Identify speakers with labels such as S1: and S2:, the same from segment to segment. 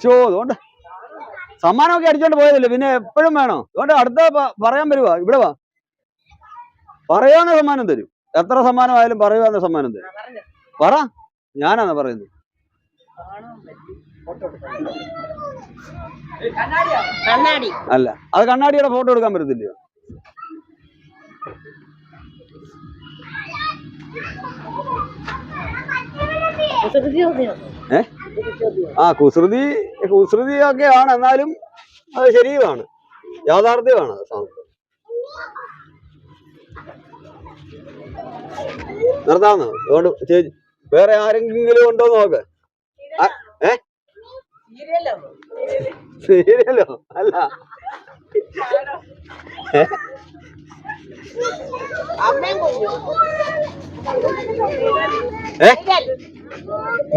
S1: Show അതുകൊണ്ട് സമ്മാനമൊക്കെ അടിച്ചോണ്ട് പോയതല്ലേ, പിന്നെ എപ്പോഴും വേണോ? അതുകൊണ്ട് അടുത്ത പറയാൻ വരുവാ, ഇവിടെ വാ, പറയാവുന്ന സമ്മാനം തരും. എത്ര സമ്മാനമായാലും പറയാവുന്ന സമ്മാനം തരും. പറ, ഞാനാണ് പറയുന്നത്. അല്ല, അത് കണ്ണാടിയുടെ ഫോട്ടോ എടുക്കാൻ പറ്റത്തില്ലയോ? കുസൃതിയൊക്കെയാണ്, എന്നാലും അത് ശരിയുമാണ്, യാഥാർത്ഥ്യമാണ്. നിർത്താമെന്നോ? അതുകൊണ്ട് ചേച്ചി വേറെ ആരെങ്കിലും ഉണ്ടോ നോക്ക്. സീരിയലോ? അല്ല,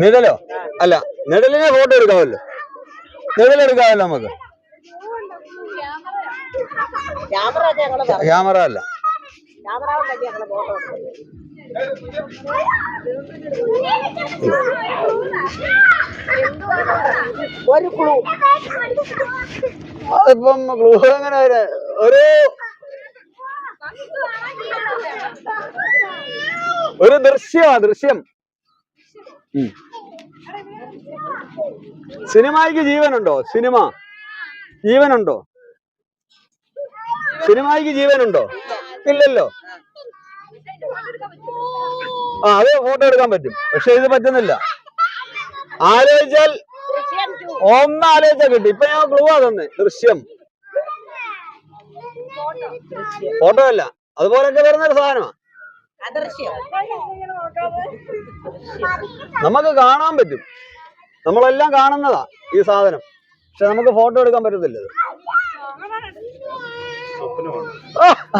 S1: നിഴലോ? അല്ല, നിഴലിനെ ഫോട്ടോ എടുക്കാമല്ലോ, നിഴലെടുക്കാമല്ലോ നമുക്ക്. ക്യാമറ അല്ല, അതിപ്പം ക്ലൂ എങ്ങനെ ഒരു ദൃശ്യം. സിനിമയ്ക്ക് ജീവനുണ്ടോ? ജീവനുണ്ടോ? സിനിമയ്ക്ക് ജീവനുണ്ടോ? ഇല്ലല്ലോ. അത് ഫോട്ടോ എടുക്കാൻ പറ്റും, പക്ഷെ ഇത് പറ്റുന്നില്ല. ആലോചിച്ചാൽ കിട്ടും. ഇപ്പൊ ഞാൻ ക്ലൂ തന്നെ. ദൃശ്യം, ഫോട്ടോ അല്ല, അതുപോലൊക്കെ വരുന്നൊരു സാധനമാണ്. നമുക്ക് കാണാൻ പറ്റും, നമ്മളെല്ലാം കാണുന്നതാ ഈ സാധനം, പക്ഷെ നമുക്ക് ഫോട്ടോ എടുക്കാൻ പറ്റത്തില്ല.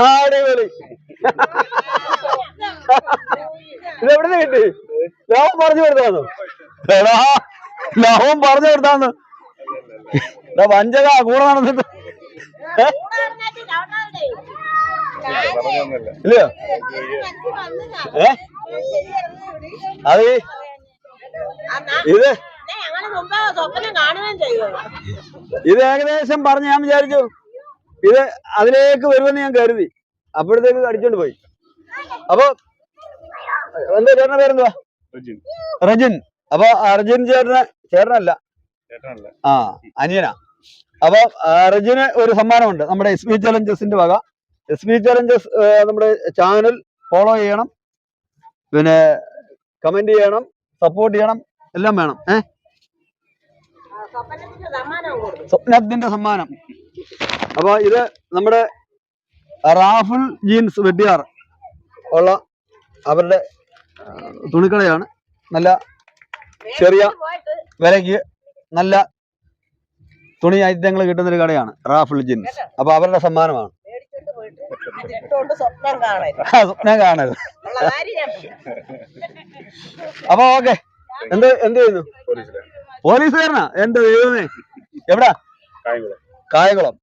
S1: അടിപൊളി. ഇതെവിടുന്ന് കിട്ടി? ലാഭം പറഞ്ഞു കൊടുത്താന്നോ? ലാഭം പറഞ്ഞു കൊടുത്താന്ന്. വഞ്ചക കൂടെ നടന്നിട്ട് ഇല്ലയോ? അത് ഇത് ഏകദേശം പറഞ്ഞ് ഞാൻ വിചാരിച്ചു ഇത് അതിലേക്ക് വരുമെന്ന് ഞാൻ കരുതി. അപ്പോഴത്തേക്ക് അടിച്ചോണ്ട് പോയി. അപ്പൊ എന്താ ചേട്ടന്റെ പേരെന്തുവാ? റജിൻ. അപ്പൊ അർജുൻ ചേട്ടനല്ല, അനിയനാ. അപ്പൊ റജിന് ഒരു സമ്മാനമുണ്ട് നമ്മുടെ SB ചലഞ്ചസിന്റെ വക. SB ചലഞ്ചസ് നമ്മുടെ ചാനൽ ഫോളോ ചെയ്യണം, പിന്നെ കമന്റ് ചെയ്യണം, സപ്പോർട്ട് ചെയ്യണം, എല്ലാം വേണം. സ്വപ്നത്തിന്റെ സമ്മാനം. അപ്പൊ ഇത് നമ്മുടെ റാഫിൾ ജീൻസ് വെട്ടിയാർ ഉള്ള അവരുടെ തുണിക്കടയാണ്. നല്ല ചെറിയ വിലയ്ക്ക് നല്ല തുണി ഐറ്റങ്ങൾ കിട്ടുന്നൊരു കടയാണ് റാഫിൾ ജീൻസ്. അപ്പൊ അവരുടെ സമ്മാനമാണ്. സ്വപ്നം കാണരുത്. അപ്പൊ ഓക്കെ. എന്ത് ചെയ്യുന്നു? പോലീസുകാരനാ? എന്റെ ദൈവമേ, എവിടാ? കായംകുളം.